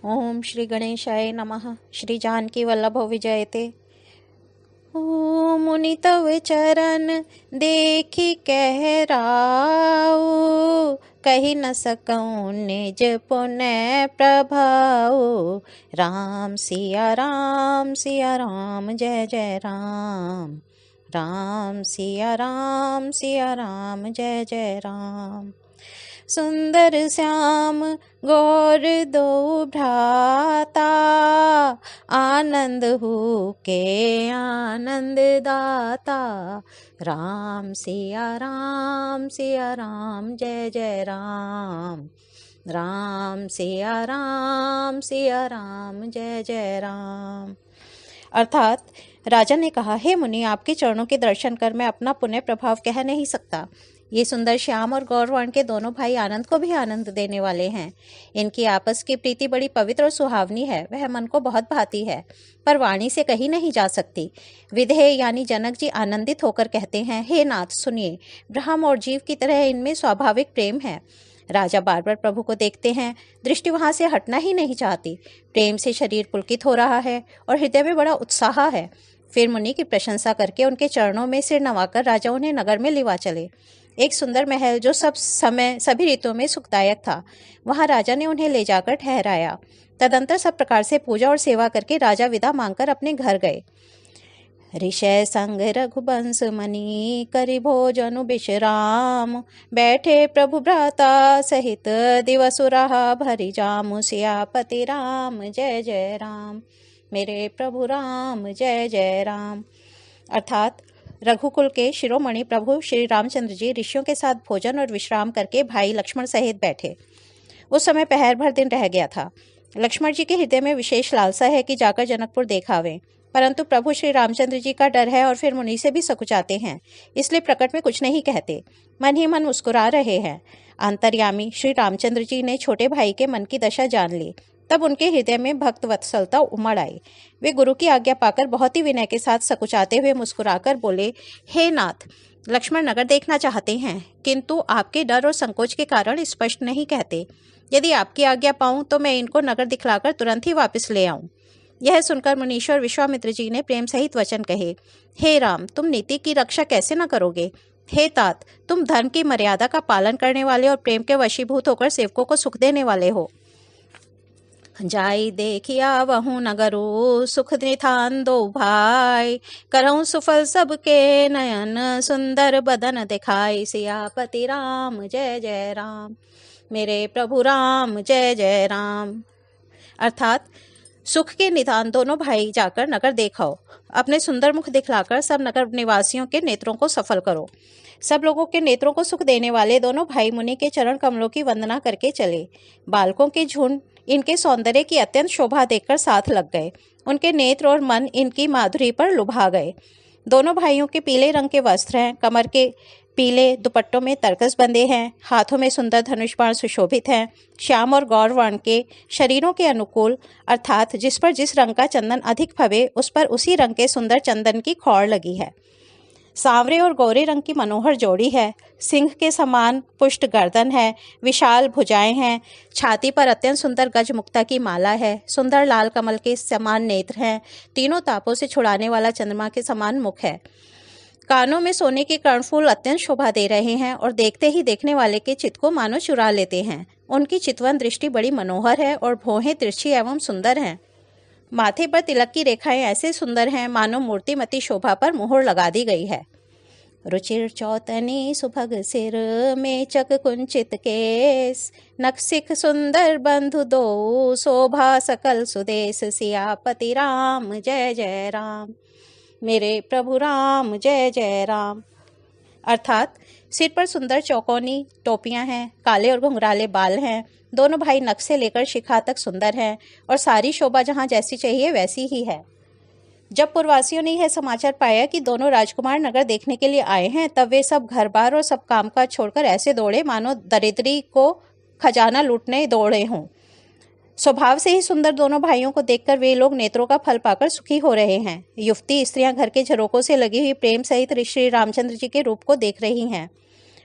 ओम श्री गणेशाय नमः। श्री जानकी वल्लभो विजयते। ओ मुनि तव चरण देखी कह राउ, कही न सकऊँ निज पुण्य प्रभाउ। राम सिया राम जय जय राम। राम सिया राम जय जय राम। सुंदर श्याम गौर दो भ्राता, आनंद हो के आनंद दाता। राम सिया राम जय जय राम। राम सिया राम जय जय राम। अर्थात राजा ने कहा, हे मुनि, आपके चरणों के दर्शन कर मैं अपना पुण्य प्रभाव कह नहीं सकता। ये सुंदर श्याम और गौरवर्ण के दोनों भाई आनंद को भी आनंद देने वाले हैं। इनकी आपस की प्रीति बड़ी पवित्र और सुहावनी है, वह मन को बहुत भाती है, पर वाणी से कही नहीं जा सकती। विधेय यानी जनक जी आनंदित होकर कहते हैं, हे नाथ सुनिए, ब्रह्म और जीव की तरह इनमें स्वाभाविक प्रेम है। राजा बार बार प्रभु को देखते हैं, दृष्टि वहां से हटना ही नहीं चाहती। प्रेम से शरीर पुलकित हो रहा है और हृदय में बड़ा उत्साह है। फिर मुनि की प्रशंसा करके उनके चरणों में सिर नवाकर राजा उन्हें नगर में लिवा चले। एक सुंदर महल जो सब समय सभी ऋतुओं में सुखदायक था, वहां राजा ने उन्हें ले जाकर ठहराया। तदंतर सब प्रकार से पूजा और सेवा करके राजा विदा मांगकर अपने घर गए। ऋषय संग रघुवंश मणि करि भोजनु विश्राम, बैठे प्रभु भ्राता सहित दिवस रहा भरि जामु। सियापति राम जय जय राम, मेरे प्रभु राम जय जय राम। अर्थात रघुकुल के शिरोमणि प्रभु श्री रामचंद्र जी ऋषियों के साथ भोजन और विश्राम करके भाई लक्ष्मण सहित बैठे। उस समय पहर भर दिन रह गया था। लक्ष्मण जी के हृदय में विशेष लालसा है कि जाकर जनकपुर देखावें, परंतु प्रभु श्री रामचंद्र जी का डर है और फिर मुनि से भी सकुचाते हैं, इसलिए प्रकट में कुछ नहीं कहते, मन ही मन मुस्कुरा रहे हैं। अंतर्यामी श्री रामचंद्र जी ने छोटे भाई के मन की दशा जान ली। तब उनके हृदय में भक्त वत्सलता उमड़ आई। वे गुरु की आज्ञा पाकर बहुत ही विनय के साथ सकुचाते हुए मुस्कुराकर बोले, हे नाथ, लक्ष्मण नगर देखना चाहते हैं, किंतु आपके डर और संकोच के कारण स्पष्ट नहीं कहते। यदि आपकी आज्ञा पाऊं तो मैं इनको नगर दिखलाकर तुरंत ही वापस ले आऊं। यह सुनकर मुनीश्वर विश्वामित्र जी ने प्रेम सहित वचन कहे, हे राम, तुम नीति की रक्षा कैसे न करोगे? हे तात, तुम धर्म की मर्यादा का पालन करने वाले और प्रेम के वशीभूत होकर सेवकों को सुख देने वाले हो। जाई देखिया वहु नगरो, सुख निधान दो भाई, करऊं सुफल सबके नयन, सुंदर बदन दिखाई। सियापति राम जय जय राम, मेरे प्रभु राम जय जय राम। अर्थात सुख के निधान दोनों भाई जाकर नगर देखाओ, अपने सुंदर मुख दिखलाकर सब नगर निवासियों के नेत्रों को सफल करो। सब लोगों के नेत्रों को सुख देने वाले दोनों भाई मुनि के चरण कमलों की वंदना करके चले। बालकों के झुंड इनके सौंदर्य की अत्यंत शोभा देखकर साथ लग गए। उनके नेत्र और मन इनकी माधुरी पर लुभा गए। दोनों भाइयों के पीले रंग के वस्त्र हैं, कमर के पीले दुपट्टों में तरकस बंधे हैं, हाथों में सुंदर धनुष बाण सुशोभित हैं। श्याम और गौर वर्ण के शरीरों के अनुकूल, अर्थात जिस पर जिस रंग का चंदन अधिक फबे उस पर उसी रंग के सुंदर चंदन की खौड़ लगी है। सांवरे और गोरे रंग की मनोहर जोड़ी है। सिंह के समान पुष्ट गर्दन है, विशाल भुजाएं हैं, छाती पर अत्यंत सुंदर गज मुक्ता की माला है, सुंदर लाल कमल के समान नेत्र हैं, तीनों तापों से छुड़ाने वाला चंद्रमा के समान मुख है। कानों में सोने के कर्णफूल अत्यंत शोभा दे रहे हैं और देखते ही देखने वाले के चित्त को मानो चुरा लेते हैं। उनकी चितवन दृष्टि बड़ी मनोहर है और भौहें तिरछी एवं सुंदर हैं। माथे पर तिलक की रेखाएं ऐसे सुंदर हैं मानो मूर्तिमती शोभा पर मोहर लगा दी गई है। रुचिर चौतनी सुभग सिर, मेचक कुंचित केस, नक्सिक सुंदर बंधु दो, शोभा सकल सुदेश। सियापति राम जय जय राम, मेरे प्रभु राम जय जय राम। अर्थात सिर पर सुंदर चौकोनी टोपियां हैं, काले और घुंघराले बाल हैं, दोनों भाई नख से लेकर शिखा तक सुंदर हैं और सारी शोभा जहां जैसी चाहिए वैसी ही है। जब पुरवासियों ने यह समाचार पाया कि दोनों राजकुमार नगर देखने के लिए आए हैं, तब वे सब घर बार और सब कामकाज छोड़कर ऐसे दौड़े मानो दरिद्री को खजाना लूटने दौड़े हों। स्वभाव से ही सुंदर दोनों भाइयों को देखकर वे लोग नेत्रों का फल पाकर सुखी हो रहे हैं। युवती स्त्रियां घर के झरोकों से लगी हुई प्रेम सहित श्री रामचंद्र जी के रूप को देख रही हैं।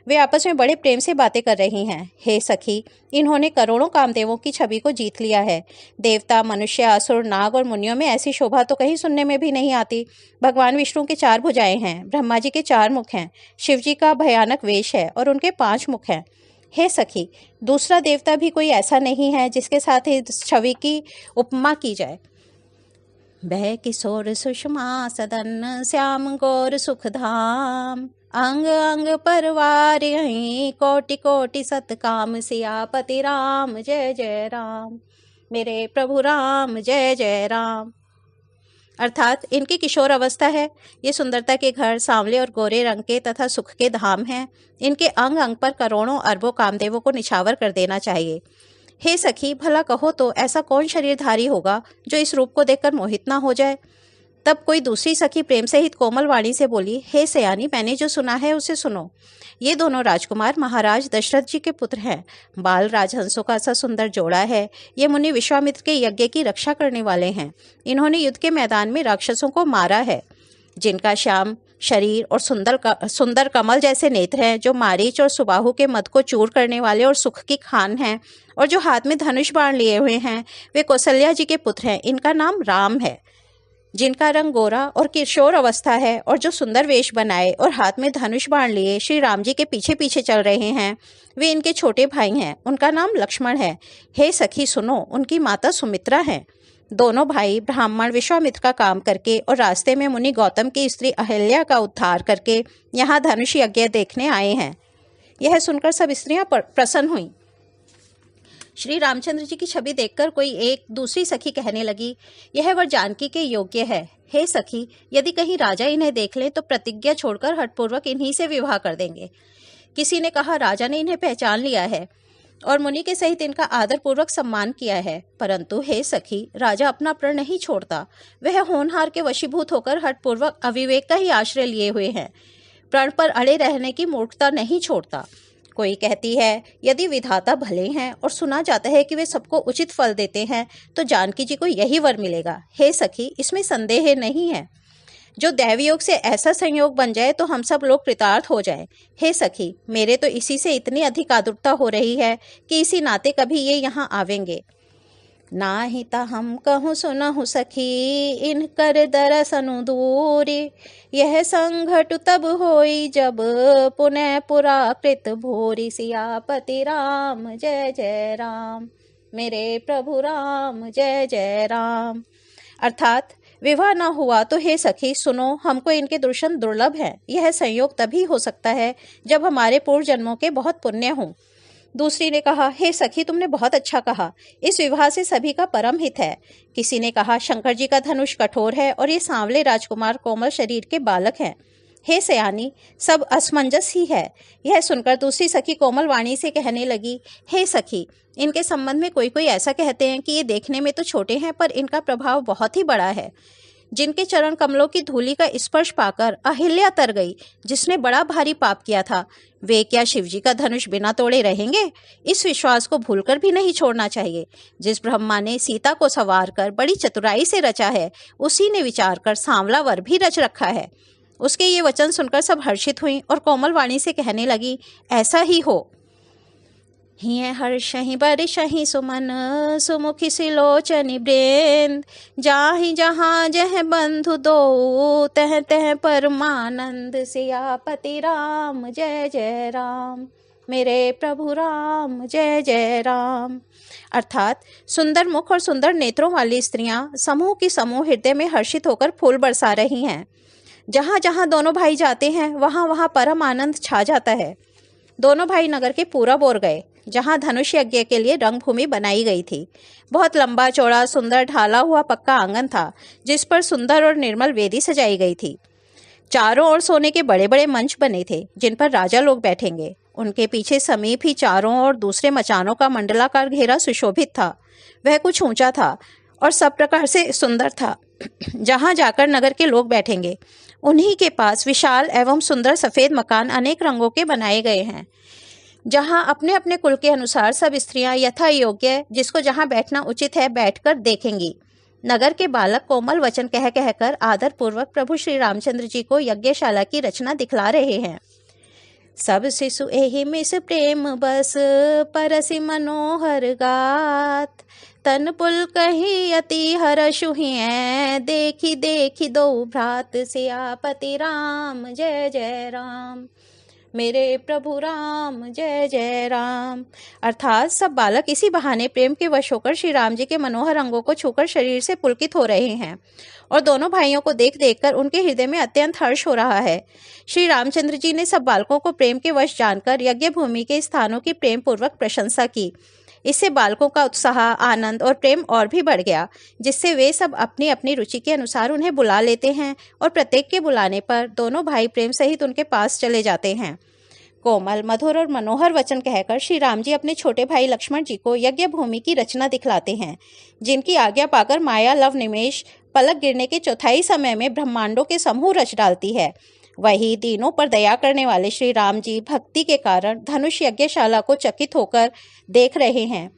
वे आपस में बड़े प्रेम से बातें कर रही हैं। हे सखी, इन्होंने करोड़ों कामदेवों की छवि को जीत लिया है। देवता, मनुष्य, असुर, नाग और मुनियों में ऐसी शोभा तो कहीं सुनने में भी नहीं आती। भगवान विष्णु के 4 भुजाएं हैं, ब्रह्मा जी के 4 मुख हैं, शिव जी का भयानक वेश है और उनके 5 मुख हैं। हे सखी, दूसरा देवता भी कोई ऐसा नहीं है जिसके साथ इस छवि की उपमा की जाए। वह किशोर सुषमा सदन, श्याम गौर सुखधाम, अंग अंग परवार यहीं, कोटि कोटि सतकाम, सियापति राम जय जय राम, मेरे प्रभु राम जय जय राम। अर्थात इनकी किशोर अवस्था है। ये सुंदरता के घर, सांवले और गोरे रंग के तथा सुख के धाम हैं। इनके अंग अंग पर करोड़ों अरबों कामदेवों को निछावर कर देना चाहिए। हे सखी, भला कहो तो ऐसा कौन शरीरधारी होगा जो इस रूप को देखकर मोहित ना हो जाए। तब कोई दूसरी सखी प्रेम सहित कोमल वाणी से बोली, हे सयानी, मैंने जो सुना है उसे सुनो। ये दोनों राजकुमार महाराज दशरथ जी के पुत्र हैं। बाल राजहंसों का सा सुंदर जोड़ा है। ये मुनि विश्वामित्र के यज्ञ की रक्षा करने वाले हैं। इन्होंने युद्ध के मैदान में राक्षसों को मारा है। जिनका श्याम शरीर और सुंदर कमल जैसे नेत्र हैं, जो मारीच और सुबाहु के मद को चूर करने वाले और सुख की खान हैं, और जो हाथ में धनुष बाण लिए हुए हैं, वे कौशल्या जी के पुत्र हैं। इनका नाम राम है। जिनका रंग गोरा और किशोर अवस्था है, और जो सुंदर वेश बनाए और हाथ में धनुष बाण लिए श्री राम जी के पीछे पीछे चल रहे हैं, वे इनके छोटे भाई हैं। उनका नाम लक्ष्मण है। हे सखी सुनो, उनकी माता सुमित्रा है। दोनों भाई ब्राह्मण विश्वामित्र का काम करके और रास्ते में मुनि गौतम की स्त्री अहिल्या का उद्धार करके यहाँ धनुष यज्ञ देखने आए हैं। यह सुनकर सब स्त्रियां प्रसन्न हुईं। श्री रामचंद्र जी की छवि देखकर कोई एक दूसरी सखी कहने लगी, यह वर जानकी के योग्य है। हे सखी, यदि कहीं राजा इन्हें देख ले तो प्रतिज्ञा छोड़कर हठपूर्वक इन्हीं से विवाह कर देंगे। किसी ने कहा, राजा ने इन्हें पहचान लिया है और मुनि के सहित इनका आदरपूर्वक सम्मान किया है। परंतु हे सखी, राजा अपना प्रण नहीं छोड़ता। वह होनहार के वशीभूत होकर हठपूर्वक अविवेक का ही आश्रय लिए हुए हैं। प्रण पर अड़े रहने की मूर्खता नहीं छोड़ता। कोई कहती है, यदि विधाता भले हैं और सुना जाता है कि वे सबको उचित फल देते हैं, तो जानकी जी को यही वर मिलेगा। हे सखी, इसमें संदेह नहीं है। जो दैवयोग से ऐसा संयोग बन जाए तो हम सब लोग कृतार्थ हो जाएं। हे सखी, मेरे तो इसी से इतनी अधिक आतुरता हो रही है कि इसी नाते कभी ये यहाँ आवेंगे। ना ही ता हम कहूँ सुनहु सखी, इन कर दरसनु दूरी, यह संघट तब होई जब पुनः पुराकृत भोरी, सियापति राम जय जय राम, मेरे प्रभु राम जय जय राम। अर्थात विवाह न हुआ तो हे सखी सुनो, हमको इनके दर्शन दुर्लभ है। यह संयोग तभी हो सकता है जब हमारे पूर्व जन्मों के बहुत पुण्य हों। दूसरी ने कहा, हे सखी, तुमने बहुत अच्छा कहा। इस विवाह से सभी का परम हित है। किसी ने कहा, शंकर जी का धनुष कठोर है और ये सांवले राजकुमार कोमल शरीर के बालक हैं। हे सयानी, सब असमंजस ही है। यह सुनकर दूसरी सखी कोमल वाणी से कहने लगी, हे सखी, इनके संबंध में कोई कोई ऐसा कहते हैं कि ये देखने में तो छोटे हैं पर इनका प्रभाव बहुत ही बड़ा है। जिनके चरण कमलों की धूलि का स्पर्श पाकर अहिल्या तर गई, जिसने बड़ा भारी पाप किया था, वे क्या शिवजी का धनुष बिना तोड़े रहेंगे? इस विश्वास को भूलकर भी नहीं छोड़ना चाहिए। जिस ब्रह्मा ने सीता को संवार कर बड़ी चतुराई से रचा है, उसी ने विचार कर सांवला वर भी रच रखा है। उसके ये वचन सुनकर सब हर्षित हुई और कोमल वाणी से कहने लगी, ऐसा ही हो। हिय हर्षहि बरिषहि सुमन, सुमुखी सिलोचनि ब्रेंद, जाहि जहाँ जह बंधु दो, तह तह परमानंद, सियापति राम जय जय राम, मेरे प्रभु राम जय जय राम। अर्थात सुंदर मुख और सुंदर नेत्रों वाली स्त्रियां समूह की समूह हृदय में हर्षित होकर फूल बरसा रही हैं। जहाँ जहाँ दोनों भाई जाते हैं वहाँ वहाँ परम आनंद छा जाता है। दोनों भाई नगर के पूरब ओर गए, जहाँ धनुष यज्ञ के लिए रंगभूमि बनाई गई थी। बहुत लंबा चौड़ा सुंदर ढाला हुआ पक्का आंगन था, जिस पर सुंदर और निर्मल वेदी सजाई गई थी। चारों ओर सोने के बड़े बड़े मंच बने थे, जिन पर राजा लोग बैठेंगे। उनके पीछे समीप ही चारों ओर दूसरे मचानों का मंडलाकार घेरा सुशोभित था। वह कुछ ऊंचा था और सब प्रकार से सुंदर था। जहाँ जाकर नगर के लोग बैठेंगे, उन्हीं के पास विशाल एवं सुंदर सफेद मकान अनेक रंगों के बनाए गए हैं, जहाँ अपने अपने कुल के अनुसार सब स्त्रियां यथा योग्य जिसको जहाँ बैठना उचित है बैठकर देखेंगी। नगर के बालक कोमल वचन कह कहकर आदर पूर्वक प्रभु श्री रामचंद्र जी को यज्ञशाला की रचना दिखला रहे हैं। सब शिशु एहि मिस प्रेम बस, परसि मनोहर गात। तन पुलकहि अति हरषु हियँ, देखि देखि दो भ्रात सियापति राम जय जय राम। मेरे प्रभु राम जय जय राम। अर्थात सब बालक इसी बहाने प्रेम के वश होकर श्री राम जी के मनोहर अंगों को छूकर शरीर से पुलकित हो रहे हैं और दोनों भाइयों को देख देखकर उनके हृदय में अत्यंत हर्ष हो रहा है। श्री रामचंद्र जी ने सब बालकों को प्रेम के वश जानकर यज्ञ भूमि के स्थानों की प्रेम पूर्वक प्रशंसा की। इससे बालकों का उत्साह, आनंद और प्रेम और भी बढ़ गया, जिससे वे सब अपनी अपनी रुचि के अनुसार उन्हें बुला लेते हैं और प्रत्येक के बुलाने पर दोनों भाई प्रेम सहित उनके पास चले जाते हैं। कोमल, मधुर और मनोहर वचन कहकर श्री राम जी अपने छोटे भाई लक्ष्मण जी को यज्ञ भूमि की रचना दिखलाते हैं, जिनकी आज्ञा पाकर माया लव निमेष पलक गिरने के चौथाई समय में ब्रह्मांडों के समूह रच डालती है। वही दीनों पर दया करने वाले श्री राम जी भक्ति के कारण धनुष यज्ञशाला को चकित होकर देख रहे हैं।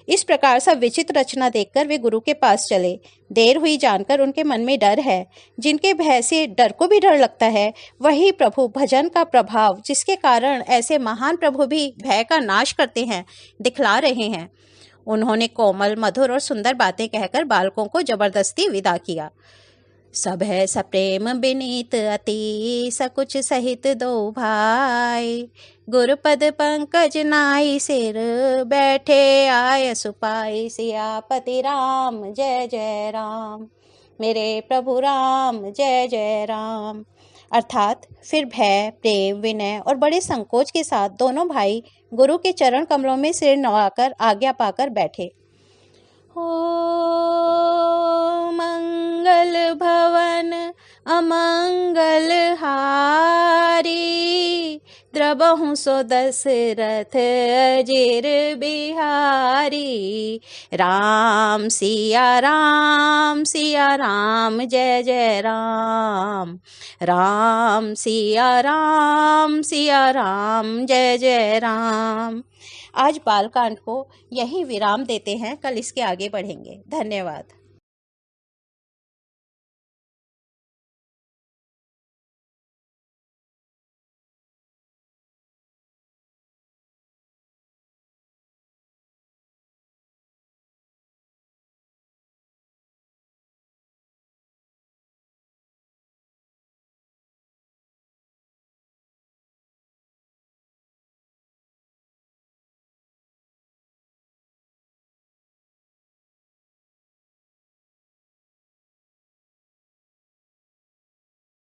इस प्रकार सब विचित्र रचना देखकर वे गुरु के पास चले। देर हुई जानकर उनके मन में डर है। जिनके भय से डर को भी डर लगता है, वही प्रभु भजन का प्रभाव, जिसके कारण ऐसे महान प्रभु भी भय का नाश करते हैं, दिखला रहे हैं। उन्होंने कोमल, मधुर और सुंदर बातें कहकर बालकों को जबरदस्ती विदा किया। सब है सप्रेम बिनीत अति, सकुच सहित दो भाई। गुरुपद पंकज नाई सिर, बैठे आय सुपाई। सियापति राम जय जय राम। मेरे प्रभु राम जय जय राम। अर्थात फिर भय, प्रेम, विनय और बड़े संकोच के साथ दोनों भाई गुरु के चरण कमलों में सिर नवाकर आज्ञा पाकर बैठे। हो मंगल भवन अमंगल हारी, द्रबहु सो दशरथ अजिर बिहारी। राम सिया राम जय जय राम। राम सिया राम जय जय राम। आज बालकांड को यही विराम देते हैं, कल इसके आगे बढ़ेंगे। धन्यवाद।